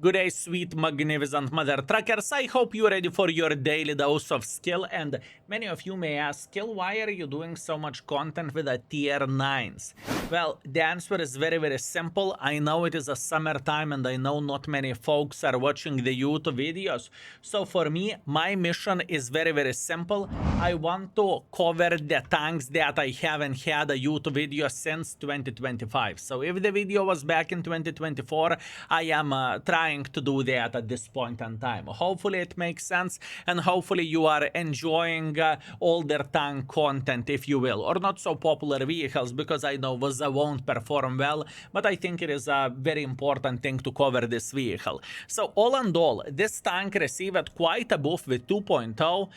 Good day, sweet, magnificent mother truckers. I hope you're ready for your daily dose of skill. And many of you may ask, Skill, why are you doing so much content with a tier 9s? Well, the answer is very, very simple. I know it is a summertime and I know not many folks are watching the YouTube videos. So for me, my mission is very, very simple. I want to cover the tanks that I haven't had a YouTube video since 2025. So if the video was back in 2024, I am trying to do that at this point in time. Hopefully it makes sense, and hopefully you are enjoying older tank content, if you will, or not so popular vehicles, because I know WZ won't perform well, but I think it is a very important thing to cover this vehicle. So all in all, this tank received quite a buff with 2.0.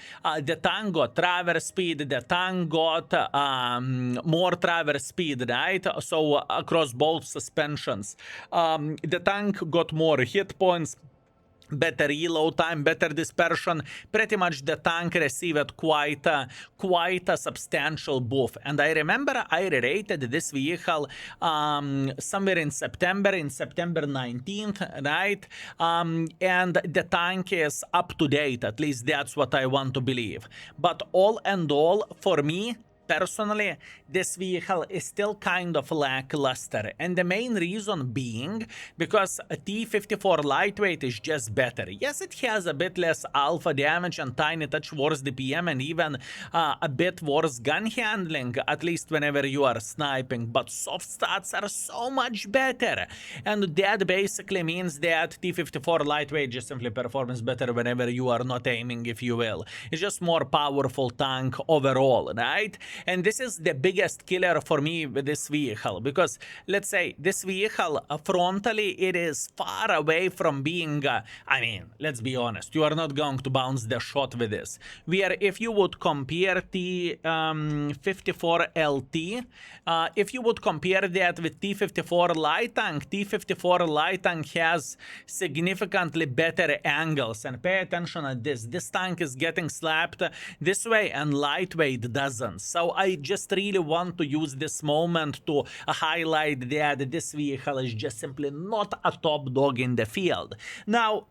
The tank got traverse speed, the tank got more traverse speed, right? So across both suspensions. The tank got more hit points, better reload time, better dispersion. Pretty much the tank received quite a substantial buff. And I remember I rated this vehicle somewhere in September 19th, right? And the tank is up to date, at least that's what I want to believe. But all and all, for me, personally, this vehicle is still kind of lackluster, and the main reason being because a T54 lightweight is just better. Yes, it has a bit less alpha damage and tiny touch worse DPM and even a bit worse gun handling, at least whenever you are sniping, but soft stats are so much better, and that basically means that T54 lightweight just simply performs better whenever you are not aiming, if you will. It's just more powerful tank overall, right? And this is the biggest killer for me with this vehicle, because let's say this vehicle frontally, it is far away from being I mean, let's be honest, you are not going to bounce the shot with this. Where if you would compare T54 LT, if you would compare that with T54 light tank, T54 light tank has significantly better angles, and pay attention at this tank is getting slapped this way and lightweight doesn't. So I just really want to use this moment to highlight that this vehicle is just simply not a top dog in the field. Now,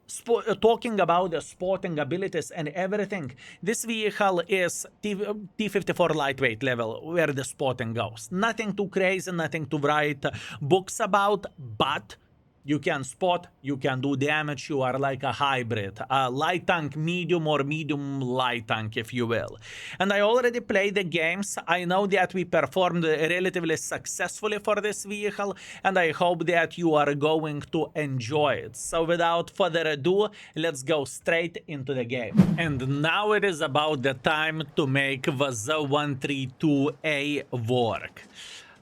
talking about the sporting abilities and everything, this vehicle is T54 lightweight level where the spotting goes. Nothing too crazy, nothing to write books about, but you can spot, you can do damage, you are like a hybrid, a light tank medium or medium light tank, if you will. And I already played the games. I know that we performed relatively successfully for this vehicle, and I hope that you are going to enjoy it. So without further ado, let's go straight into the game. And now it is about the time to make WZ-132A work.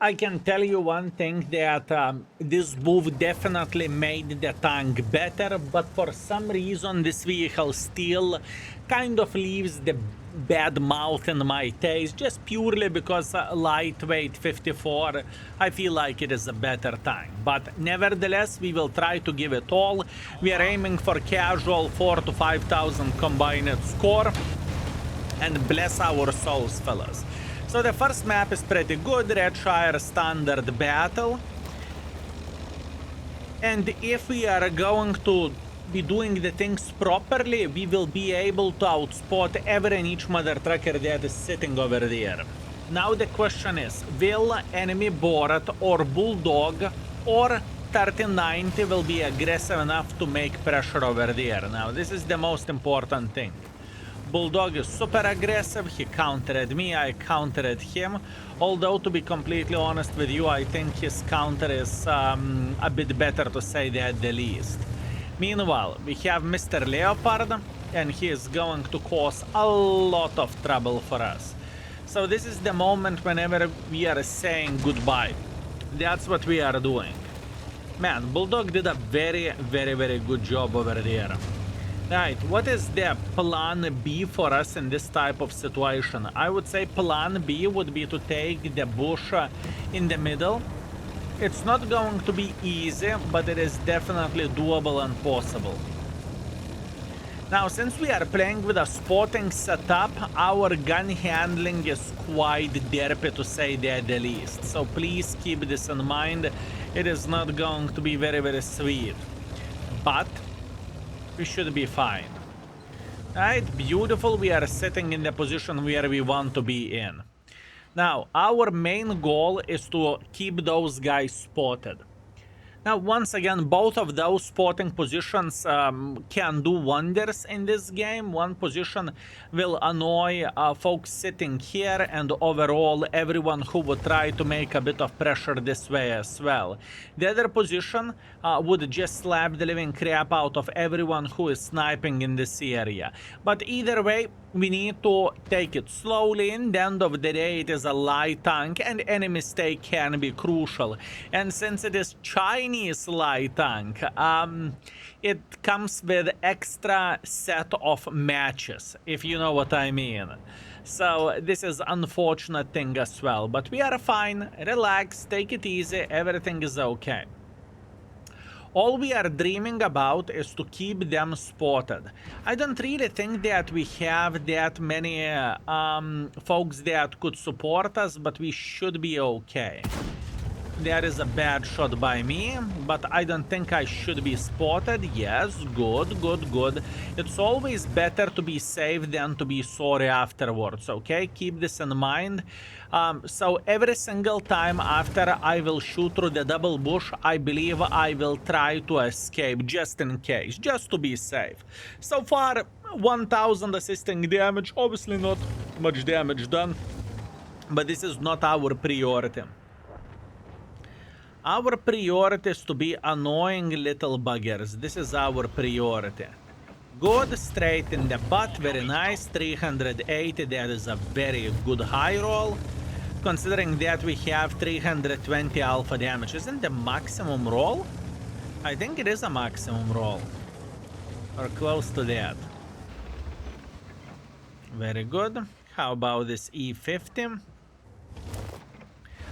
I can tell you one thing, that this move definitely made the tank better, but for some reason this vehicle still kind of leaves the bad mouth in my taste, just purely because lightweight 54, I feel like it is a better tank. But nevertheless, we will try to give it all. We are aiming for casual 4,000 to 5,000 combined score, and bless our souls, fellas. So the first map is pretty good, Redshire standard battle. And if we are going to be doing the things properly, we will be able to outspot every and each mother trucker that is sitting over there. Now the question is, will enemy Borat or Bulldog or 3090 will be aggressive enough to make pressure over there? Now this is the most important thing. Bulldog is super aggressive, he countered me, I countered him, although to be completely honest with you, I think his counter is a bit better, to say that the least. Meanwhile, we have Mr. Leopard, and he is going to cause a lot of trouble for us. So this is the moment whenever we are saying goodbye. That's what we are doing. Man, Bulldog did a very, very, very good job over there. Right, what is the plan B for us in this type of situation? I would say plan B would be to take the bush in the middle. It's not going to be easy, but it is definitely doable and possible. Now, since we are playing with a spotting setup, our gun handling is quite derpy, to say that the least. So please keep this in mind. It is not going to be very, very sweet. but we should be fine. Right, beautiful. We are sitting in the position where we want to be in. Now, our main goal is to keep those guys spotted. Now, once again, both of those spotting positions can do wonders in this game. One position will annoy folks sitting here, and overall everyone who would try to make a bit of pressure this way as well. The other position would just slap the living crap out of everyone who is sniping in this area. But either way, we need to take it slowly. In the end of the day, it is a light tank, and any mistake can be crucial. And since it is Chinese light tank, it comes with extra set of matches, if you know what I mean. So this is unfortunate thing as well. But we are fine. Relax, take it easy, everything is okay. All we are dreaming about is to keep them spotted. I don't really think that we have that many folks that could support us, but we should be okay. That is a bad shot by me, but I don't think I should be spotted. Yes, good, good, good. It's always better to be safe than to be sorry afterwards, okay? Keep this in mind. So every single time after I will shoot through the double bush, I believe I will try to escape just in case, just to be safe. So far, 1000 assisting damage, obviously not much damage done, but this is not our priority. Our priority is to be annoying little buggers. This is our priority. Good, straight in the butt, very nice, 380, that is a very good high roll. Considering that we have 320 alpha damage, isn't the maximum roll? I think it is a maximum roll. Or close to that. Very good. How about this E50?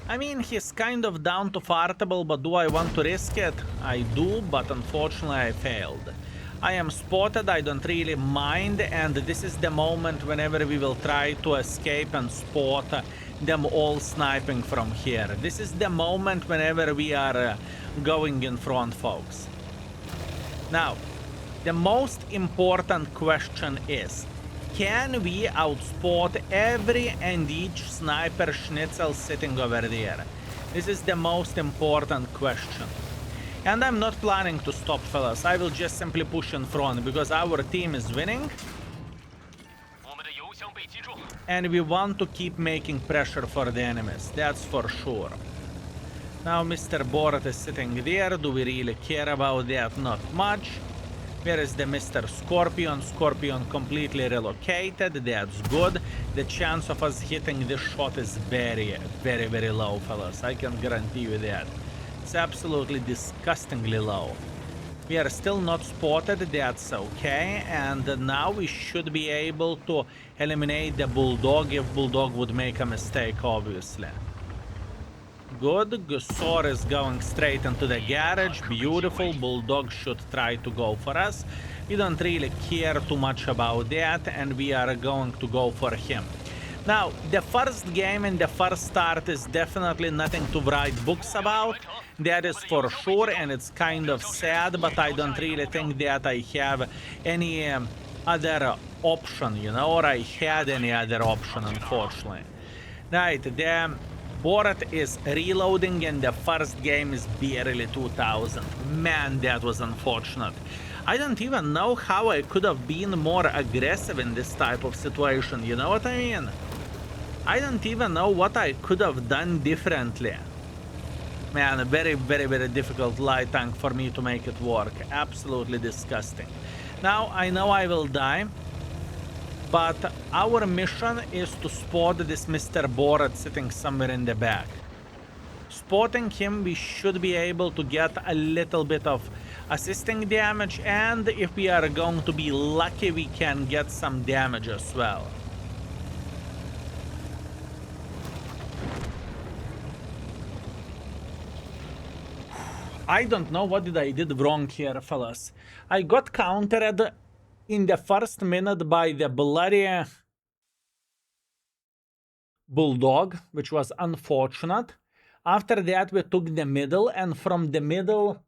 I mean, he's kind of down to fartable, but do I want to risk it? I do, but unfortunately I failed. I am spotted, I don't really mind, and this is the moment whenever we will try to escape and spot them all sniping from here. This is the moment whenever we are going in front, folks. Now, the most important question is, can we outspot every and each sniper schnitzel sitting over there? This is the most important question. And I'm not planning to stop, fellas. I will just simply push in front because our team is winning. And we want to keep making pressure for the enemies, that's for sure. Now Mr. Borat is sitting there. Do we really care about that? Not much. Where is the Mr. Scorpion? Scorpion completely relocated. That's good. The chance of us hitting this shot is very, very, very low, fellas. I can guarantee you that. It's absolutely disgustingly low. We are still not spotted. That's okay. And now we should be able to eliminate the Bulldog if Bulldog would make a mistake, obviously. Good. Gusor is going straight into the garage. Beautiful. Bulldog should try to go for us. We don't really care too much about that, and we are going to go for him. Now, the first game and the first start is definitely nothing to write books about. That is for sure, and it's kind of sad, but I don't really think that I have any other option, you know, or I had any other option, unfortunately. Right, the Borat is reloading and the first game is barely 2000. Man, that was unfortunate. I don't even know how I could have been more aggressive in this type of situation, you know what I mean? I don't even know what I could have done differently. Man, a very, very, very difficult light tank for me to make it work. Absolutely disgusting. Now, I know I will die, but our mission is to spot this Mr. Borat sitting somewhere in the back. Spotting him, we should be able to get a little bit of assisting damage, and if we are going to be lucky, we can get some damage as well. I don't know what I did wrong here, fellas. I got countered in the first minute by the bloody Bulldog, which was unfortunate. After that, we took the middle, and from the middle,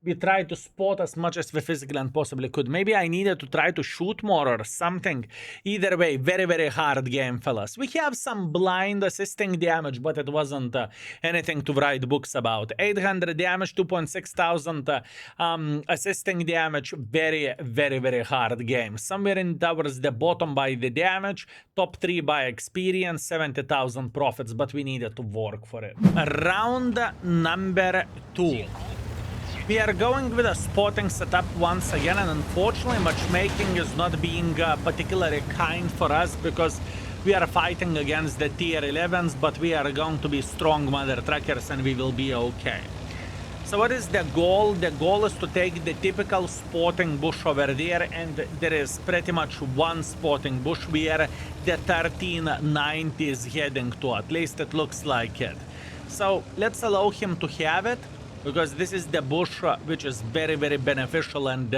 we tried to spot as much as we physically and possibly could. Maybe I needed to try to shoot more or something. Either way, very, very hard game, fellas. We have some blind assisting damage, but it wasn't anything to write books about. 800 damage, 2.6 thousand assisting damage. Very, very, very hard game. Somewhere in towards the bottom by the damage, top 3 by experience, 70,000 profits, but we needed to work for it. Round number 2. We are going with a spotting setup once again, and unfortunately matchmaking is not being particularly kind for us because we are fighting against the tier 11s, but we are going to be strong mother truckers and we will be okay. So what is the goal? The goal is to take the typical spotting bush over there, and there is pretty much one spotting bush where the 1390 is heading to, at least it looks like it. So let's allow him to have it, because this is the bush which is very, very beneficial and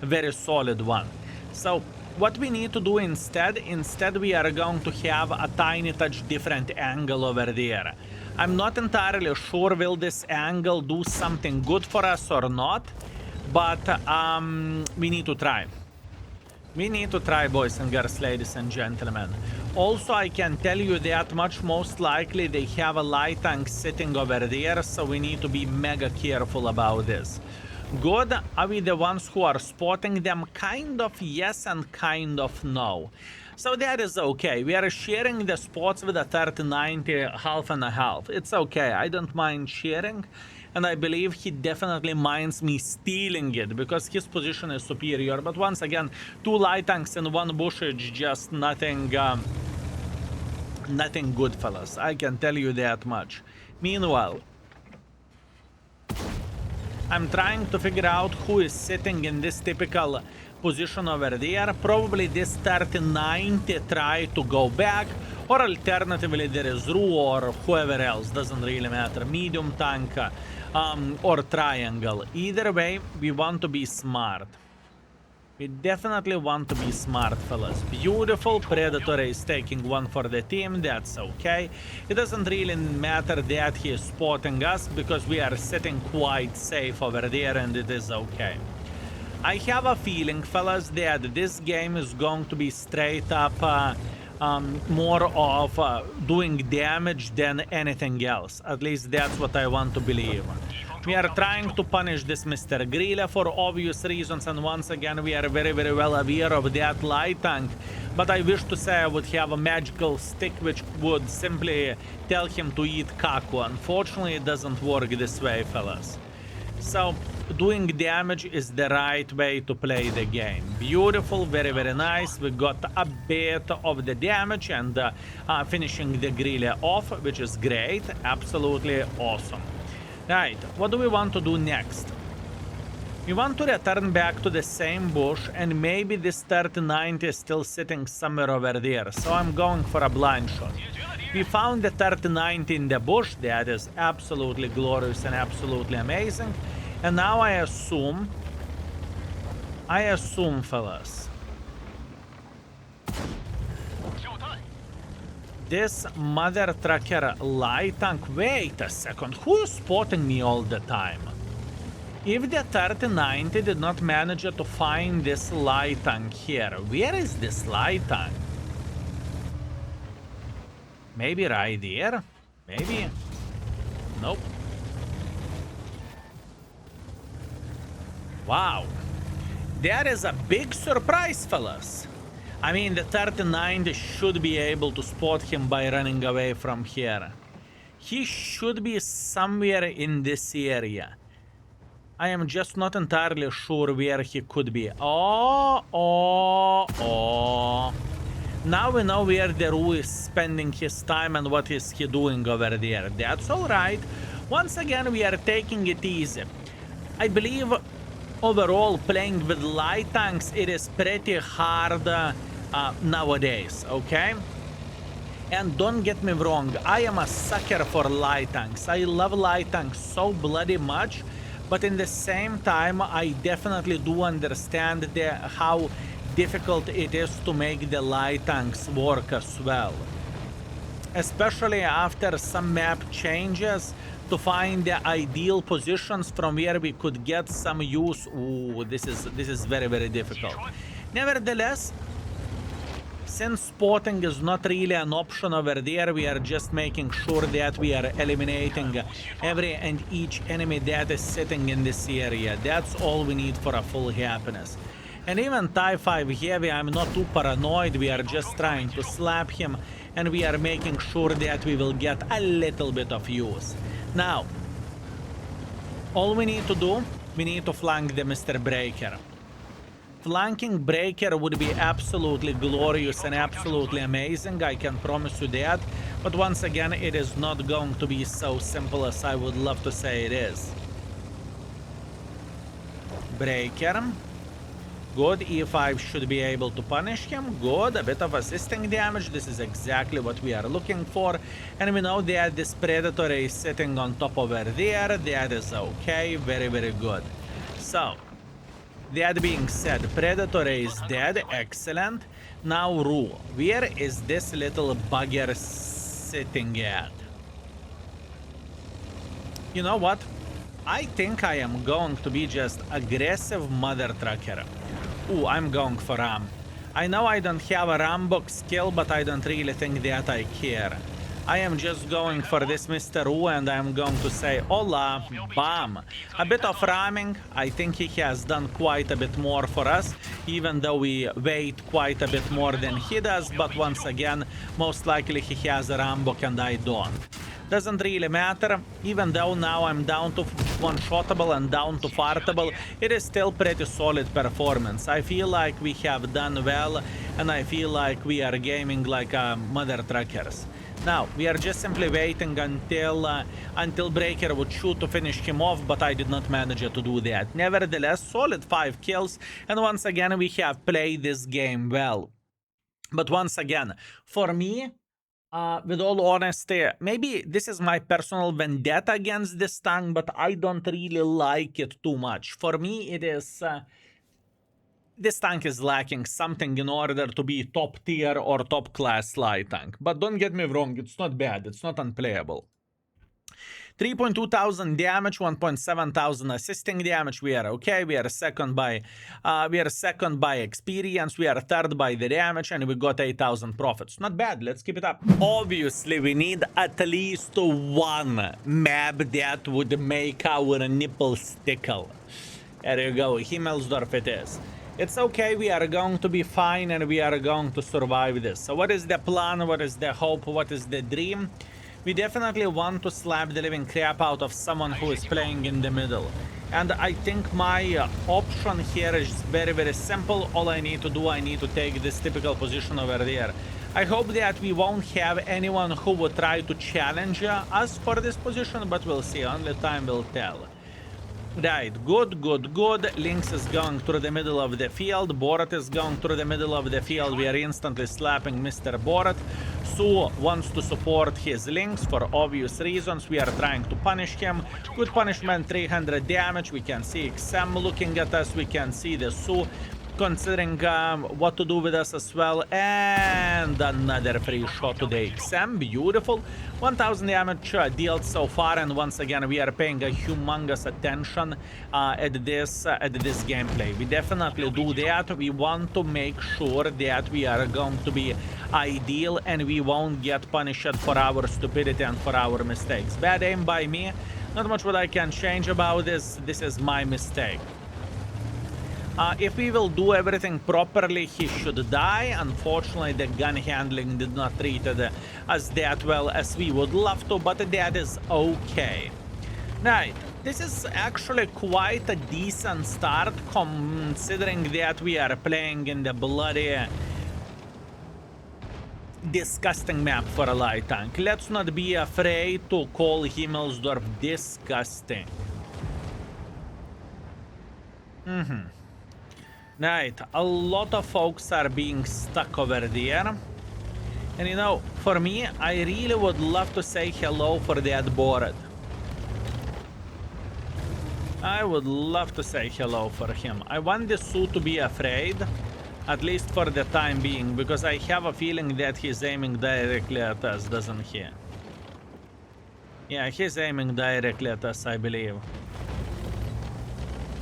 very solid one. So what we need to do instead we are going to have a tiny touch different angle over there. I'm not entirely sure will this angle do something good for us or not, but we need to try. We need to try, boys and girls, ladies and gentlemen. Also, I can tell you that much most likely they have a light tank sitting over there, so we need to be mega careful about this. Good. Are we the ones who are spotting them? Kind of yes and kind of no. So that is okay. We are sharing the spots with a 3090 half and a half. It's okay. I don't mind sharing. And I believe he definitely minds me stealing it because his position is superior. But once again, 2 light tanks in 1 bushage, just nothing, nothing good, fellas. I can tell you that much. Meanwhile, I'm trying to figure out who is sitting in this typical position over there. Probably this 3090 try to go back, or alternatively there is Ru or whoever else, doesn't really matter. Medium tank or triangle. Either way, we want to be smart. We definitely want to be smart, fellas. Beautiful. Predator is taking 1 for the team. That's okay. It doesn't really matter that he is spotting us because we are sitting quite safe over there and it is okay. I have a feeling, fellas, that this game is going to be straight up more of doing damage than anything else. At least that's what I want to believe. We are trying to punish this Mr. Grille for obvious reasons, and once again we are very, very well aware of that light tank. But I wish to say I would have a magical stick which would simply tell him to eat Kaku. Unfortunately, it doesn't work this way, fellas. So, doing damage is the right way to play the game. Beautiful, very, very nice. We got a bit of the damage and finishing the Grille off, which is great. Absolutely awesome. Right, what do we want to do next? We want to return back to the same bush, and maybe this 3090 is still sitting somewhere over there, so I'm going for a blind shot. We found the 3090 in the bush. That is absolutely glorious and absolutely amazing. And now I assume, fellas, this mother trucker light tank. Wait a second, who is spotting me all the time? If the 3090 did not manage to find this light tank here, where is this light tank? Maybe right there? Maybe? Nope. Wow. That is a big surprise, fellas. I mean, the 3090 should be able to spot him by running away from here. He should be somewhere in this area. I am just not entirely sure where he could be. Oh. Now we know where the Ru is spending his time and what is he doing over there. That's alright. Once again, we are taking it easy. I believe overall playing with light tanks, it is pretty hard nowadays, okay? And don't get me wrong, I am a sucker for light tanks. I love light tanks so bloody much, but in the same time, I definitely do understand how difficult it is to make the light tanks work as well. Especially after some map changes, to find the ideal positions from where we could get some use. Ooh, this is very, very difficult. Nevertheless, since spotting is not really an option over there, we are just making sure that we are eliminating every and each enemy that is sitting in this area. That's all we need for a full happiness. And even TIE 5 Heavy, I'm not too paranoid, we are just trying to slap him, and we are making sure that we will get a little bit of use. Now, all we need to do, we need to flank the Mr. Breaker. Flanking Breaker would be absolutely glorious and absolutely amazing, I can promise you that. But once again, it is not going to be so simple as I would love to say it is. Breaker. Good, E5 should be able to punish him. Good, a bit of assisting damage. This is exactly what we are looking for. And we know that this Predator is sitting on top over there. That is okay, very, very good. So, that being said, Predator is dead, excellent. Now, Rue, where is this little bugger sitting at? You know what? I think I am going to be just aggressive mother trucker. Ooh, I'm going for Ram. I know I don't have a Rambock skill, but I don't really think that I care. I am just going for this Mr. Wu, and I'm going to say hola, bam. A bit of ramming. I think he has done quite a bit more for us, even though we weighed quite a bit more than he does. But once again, most likely he has a Rambock and I don't. Doesn't really matter, even though now I'm down to one-shottable and down to fartable, it is still pretty solid performance. I feel like we have done well, and I feel like we are gaming like mother truckers. Now, we are just simply waiting until Breaker would shoot to finish him off, but I did not manage to do that. Nevertheless, solid 5 kills, and once again we have played this game well. But once again, for me, with all honesty, maybe this is my personal vendetta against this tank, but I don't really like it too much. For me, it is... this tank is lacking something in order to be top tier or top class light tank. But don't get me wrong, it's not bad, it's not unplayable. 3.2 thousand damage, 1.7 thousand assisting damage. We are okay. We are second by experience. We are third by the damage, and we got 8,000 profits. Not bad. Let's keep it up. Obviously, we need at least one map that would make our nipples tickle. There you go. Himmelsdorf it is. It's okay. We are going to be fine, and we are going to survive this. So, what is the plan? What is the hope? What is the dream? We definitely want to slap the living crap out of someone who is playing in the middle. And I think my option here is very, very simple. All I need to do, I need to take this typical position over there. I hope that we won't have anyone who will try to challenge us for this position, but we'll see. Only time will tell. Right, good, good, good. Lynx is going through the middle of the field. Borat is going through the middle of the field. We are instantly slapping Mr. Borat. Su wants to support his Lynx for obvious reasons. We are trying to punish him. Good punishment, 300 damage. We can see XM looking at us. We can see the Su considering what to do with us as well. And another free shot to the XM. Beautiful. 1000 damage dealt so far, and once again we are paying a humongous attention at this gameplay. We definitely do that. We want to make sure that we are going to be ideal and we won't get punished for our stupidity and for our mistakes. Bad aim by me. Not much what I can change about this. This is my mistake. If we will do everything properly, he should die. Unfortunately, the gun handling did not treat us that well as we would love to, but that is okay. Right, this is actually quite a decent start, considering that we are playing in the bloody, disgusting map for a light tank. Let's not be afraid to call Himmelsdorf disgusting. Right, a lot of folks are being stuck over there. And you know, for me, I really would love to say hello for that Borat. I would love to say hello for him. I want the Su to be afraid, at least for the time being, because I have a feeling that he's aiming directly at us, doesn't he? Yeah, he's aiming directly at us, I believe.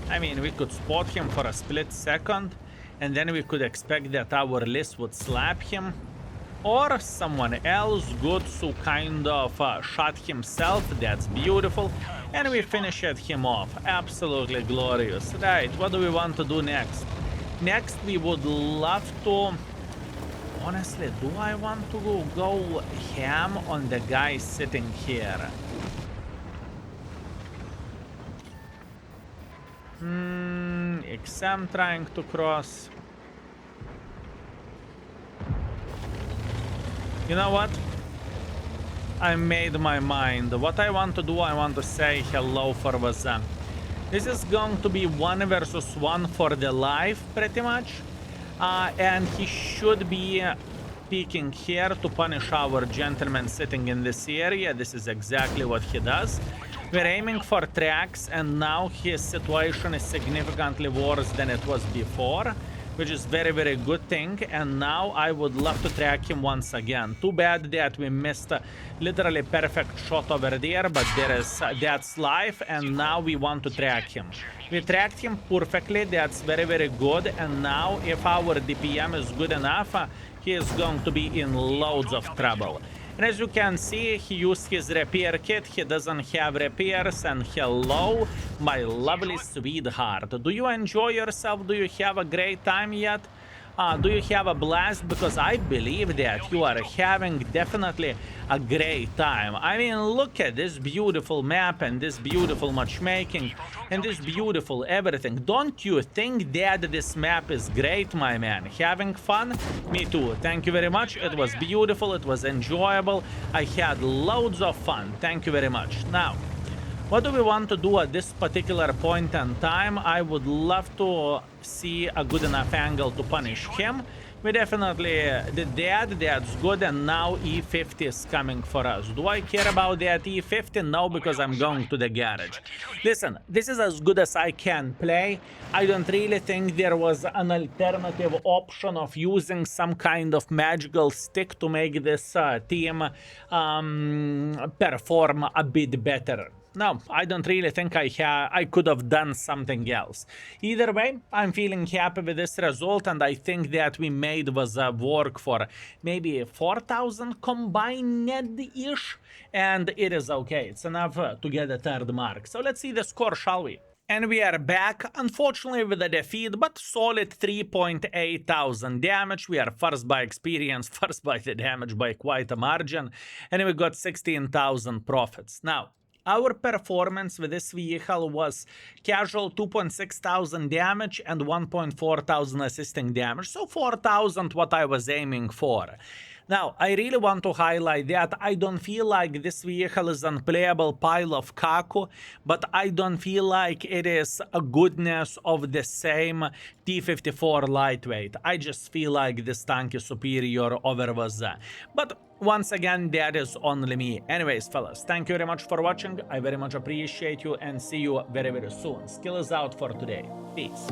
I mean, we could spot him for a split second, and then we could expect that our list would slap him. Or someone else good who kind of shot himself. That's beautiful. And we finished him off. Absolutely glorious. Right, what do we want to do next? Next, we would love to... Honestly, do I want to go ham on the guy sitting here? XM trying to cross. You know what? I made my mind. What I want to do, I want to say hello for WZ. This is going to be 1 versus 1 for the life, pretty much. And he should be peeking here to punish our gentleman sitting in this area. This is exactly what he does. We're aiming for tracks, and now his situation is significantly worse than it was before, which is very, very good thing. And now I would love to track him once again. Too bad that we missed a literally perfect shot over there, but that's life, and now we want to track him. We tracked him perfectly. That's very, very good. And now if our DPM is good enough, he is going to be in loads of trouble. And as you can see, he used his repair kit. He doesn't have repairs. And hello, my lovely sweetheart. Do you enjoy yourself? Do you have a great time yet? Do you have a blast? Because I believe that you are having definitely a great time. I mean, look at this beautiful map and this beautiful matchmaking and this beautiful everything. Don't you think that this map is great, my man? Having fun? Me too. Thank you very much. It was beautiful. It was enjoyable. I had loads of fun. Thank you very much. Now, what do we want to do at this particular point in time? I would love to see a good enough angle to punish him. We definitely did that. That's good. And now E50 is coming for us. Do I care about that E50? No, because I'm going to the garage. Listen, this is as good as I can play. I don't really think there was an alternative option of using some kind of magical stick to make this team perform a bit better. No, I don't really think I could have done something else. Either way, I'm feeling happy with this result, and I think that we made was work for maybe 4,000 combined-ish, and it is okay. It's enough to get a third mark. So let's see the score, shall we? And we are back, unfortunately with a defeat, but solid 3.8 thousand damage. We are first by experience, first by the damage by quite a margin, and we got 16,000 profits. Now, our performance with this vehicle was casual 2.6 thousand damage and 1.4 thousand assisting damage. So 4,000 what I was aiming for. Now, I really want to highlight that I don't feel like this vehicle is an unplayable pile of kaku, but I don't feel like it is a goodness of the same T-54 lightweight. I just feel like this tank is superior over WZ. But once again, that is only me. Anyways, fellas, thank you very much for watching. I very much appreciate you and see you very, very soon. Skill is out for today. Peace.